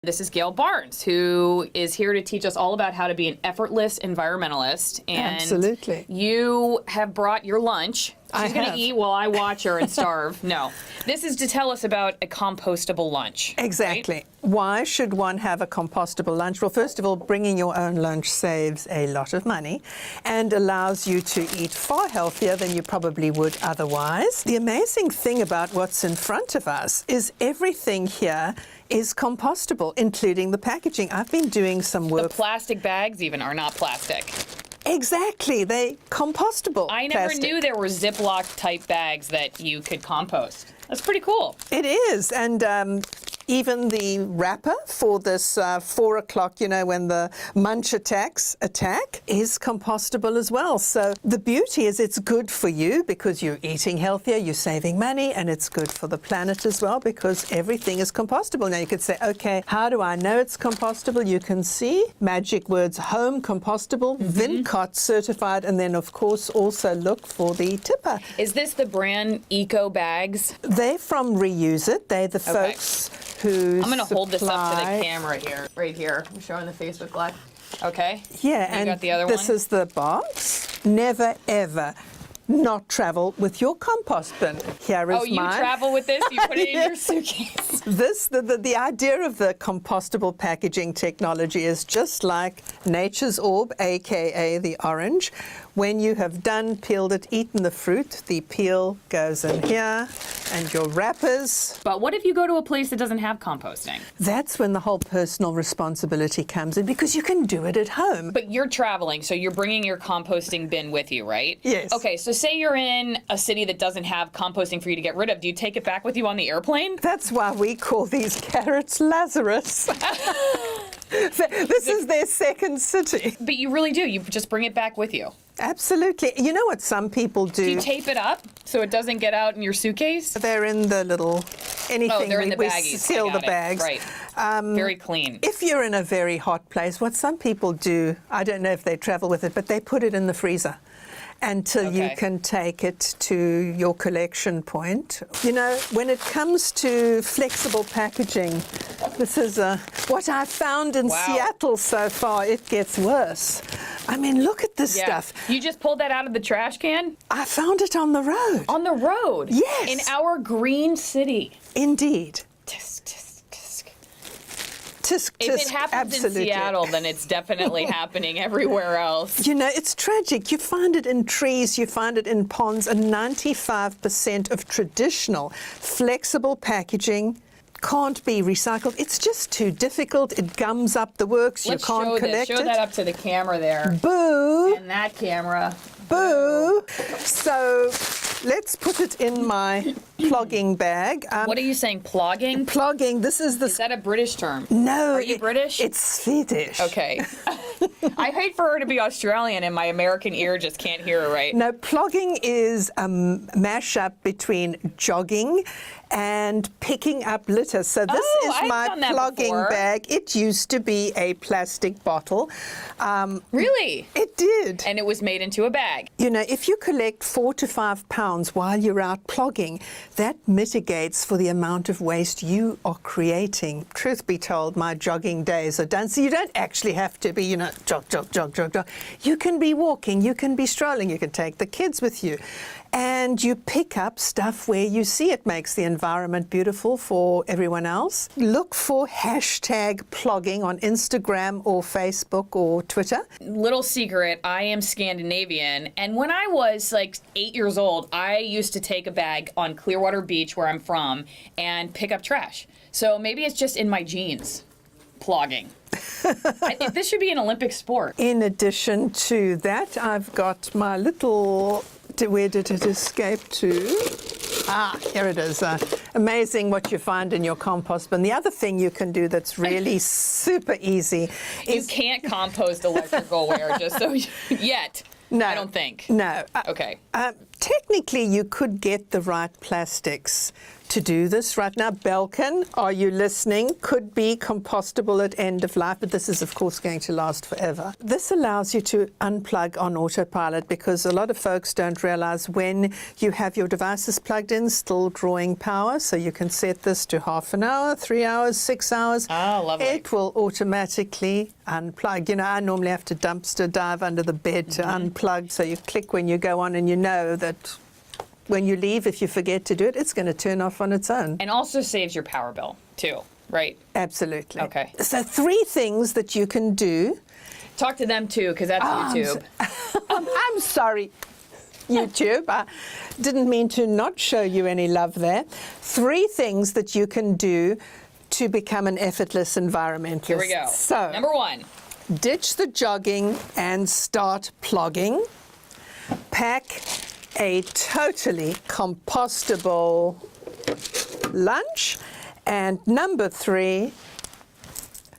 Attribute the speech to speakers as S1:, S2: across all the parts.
S1: This is Gail Barnes, who is here to teach us all about how to be an effortless environmentalist. And
S2: absolutely.
S1: You have brought your lunch. She's going to eat while I watch her and starve. No. This is to tell us about a compostable lunch.
S2: Exactly.
S1: Right?
S2: Why should one have a compostable lunch? Well, first of all, bringing your own lunch saves a lot of money and allows you to eat far healthier than you probably would otherwise. The amazing thing about what's in front of us is everything here is compostable, including the packaging. I've been doing some work.
S1: The plastic bags even are not plastic.
S2: Exactly, they compostable.
S1: I never
S2: plastic.
S1: knew there were Ziploc type bags that you could compost. That's pretty cool.
S2: It is, and even the wrapper for this 4 o'clock, you know, when the munch attacks is compostable as well. So the beauty is it's good for you because you're eating healthier, you're saving money, and it's good for the planet as well because everything is compostable. Now you could say, okay, how do I know it's compostable? You can see magic words: home compostable, Vincott certified, and then of course also look for the tipper.
S1: Is this the brand Eco Bags?
S2: They're from Reuse It. They're the folks who
S1: I'm going to hold this up to the
S2: supply-
S1: camera here, right here. I'm showing the Facebook Live. Okay.
S2: Yeah,
S1: You
S2: and
S1: got the other
S2: this
S1: one?
S2: is the box. Never, ever not travel with your compost bin. Here is
S1: Oh, you
S2: mine.
S1: travel with this? You put it in your suitcase?
S2: The idea of the compostable packaging technology is just like Nature's Orb, aka the orange. When you have done peeled it, eaten the fruit, the peel goes in here, and your wrappers.
S1: But what if you go to a place that doesn't have composting?
S2: That's when the whole personal responsibility comes in because you can do it at home.
S1: But you're traveling, so you're bringing your composting bin with you, right?
S2: Yes.
S1: Okay, so say you're in a city that doesn't have composting for you to get rid of. Do you take it back with you on the airplane?
S2: That's why we call these carrots Lazarus. This is their second city.
S1: But you really do. You just bring it back with you.
S2: Absolutely. You know what some people do?
S1: Do you tape it up so it doesn't get out in your suitcase?
S2: They're in the little anything.
S1: Oh, they're in the
S2: we
S1: baggies.
S2: seal
S1: I got
S2: the
S1: it.
S2: bags.
S1: Right. Very clean.
S2: If you're in a very hot place, what some people do, I don't know if they travel with it, but they put it in the freezer until you can take it to your collection point. You know, when it comes to flexible packaging, this is what I found in Seattle so far. It gets worse. I mean, look at this stuff.
S1: You just pulled that out of the trash can?
S2: I found it on the road.
S1: On the road?
S2: Yes.
S1: In our green city.
S2: Indeed.
S1: Tisk, tisk, tisk.
S2: Tisk,
S1: If
S2: tisk,
S1: it happens
S2: absolutely.
S1: in Seattle, then it's definitely happening everywhere else.
S2: You know, it's tragic. You find it in trees, you find it in ponds, and 95% of traditional flexible packaging can't be recycled. It's just too difficult. It gums up the works.
S1: Let's
S2: you can't
S1: show
S2: collect
S1: this. Show
S2: it.
S1: that up to the camera there.
S2: Boo!
S1: And that camera.
S2: Boo! So let's put it in my plogging bag.
S1: What are you saying, plogging?
S2: Plogging, this is the...
S1: Is that a British term?
S2: No.
S1: Are you British?
S2: It's Swedish.
S1: Okay. I hate for her to be Australian and my American ear just can't hear her right.
S2: No, plogging is a mashup between jogging and picking up litter. So this is
S1: I've
S2: my
S1: done that
S2: plogging
S1: before.
S2: bag. It used to be a plastic bottle.
S1: Really?
S2: It did.
S1: And it was made into a bag.
S2: You know, if you collect 4 to 5 pounds while you're out plogging, that mitigates for the amount of waste you are creating. Truth be told, my jogging days are done. So you don't actually have to be, you know, jog, jog, jog, jog, jog. You can be walking, you can be strolling, you can take the kids with you. And you pick up stuff where you see it makes the environment beautiful for everyone else. Look for hashtag plogging on Instagram or Facebook or Twitter.
S1: Little secret, I am Scandinavian, and when I was like 8 years old, I used to take a bag on Clearwater Beach, where I'm from, and pick up trash. So maybe it's just in my genes, plogging. This should be an Olympic sport.
S2: In addition to that, I've got my little... Where did it escape to? Here it is. Amazing what you find in your compost bin. The other thing you can do that's really super easy is...
S1: You can't compost electrical ware, just so yet.
S2: No.
S1: I don't think.
S2: No.
S1: Okay.
S2: Technically, you could get the right plastics to do this right now. Belkin, are you listening? Could be compostable at end of life, but this is, of course, going to last forever. This allows you to unplug on autopilot because a lot of folks don't realize when you have your devices plugged in, still drawing power. So you can set this to half an hour, 3 hours, 6 hours.
S1: Oh, lovely.
S2: It will automatically unplug. You know, I normally have to dumpster dive under the bed to unplug. So you click when you go on and you know that when you leave, if you forget to do it, it's going to turn off on its own.
S1: And also saves your power bill, too, right?
S2: Absolutely.
S1: Okay.
S2: So 3 things that you can do.
S1: Talk to them, too, because that's YouTube.
S2: I'm sorry, YouTube. I didn't mean to not show you any love there. 3 things that you can do to become an effortless environmentalist.
S1: Here we go.
S2: So,
S1: number 1.
S2: Ditch the jogging and start plogging. Pack a totally compostable lunch. And number 3,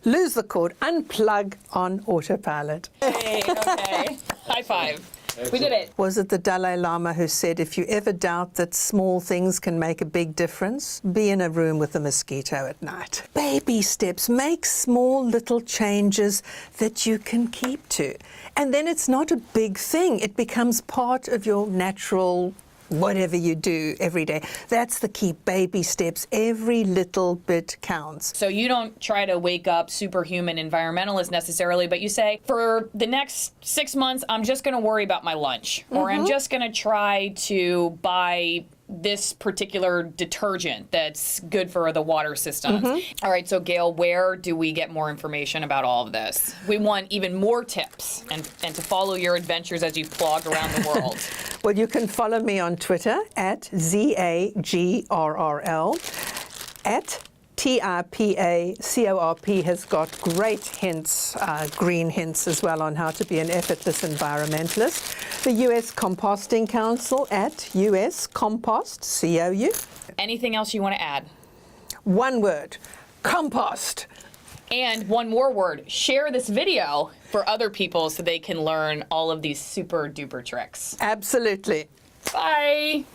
S2: lose the cord, unplug on autopilot.
S1: Hey, okay. High five. We did it.
S2: Was it the Dalai Lama who said, if you ever doubt that small things can make a big difference, be in a room with a mosquito at night? Baby steps, make small little changes that you can keep to. And then it's not a big thing. It becomes part of your natural whatever you do every day. That's the key. Baby steps. Every little bit counts.
S1: So you don't try to wake up superhuman environmentalist necessarily, but you say, for the next 6 months, I'm just going to worry about my lunch, or I'm just going to try to buy this particular detergent that's good for the water systems. All right, so Gail, where do we get more information about all of this? We want even more tips and to follow your adventures as you plog around the world.
S2: Well, you can follow me on Twitter at ZAGRRL, at TIPACORP has got great hints, green hints as well, on how to be an effortless environmentalist. The U.S. Composting Council at US Compost, COU.
S1: Anything else you want to add?
S2: One word, compost.
S1: And one more word, share this video for other people so they can learn all of these super duper tricks.
S2: Absolutely.
S1: Bye.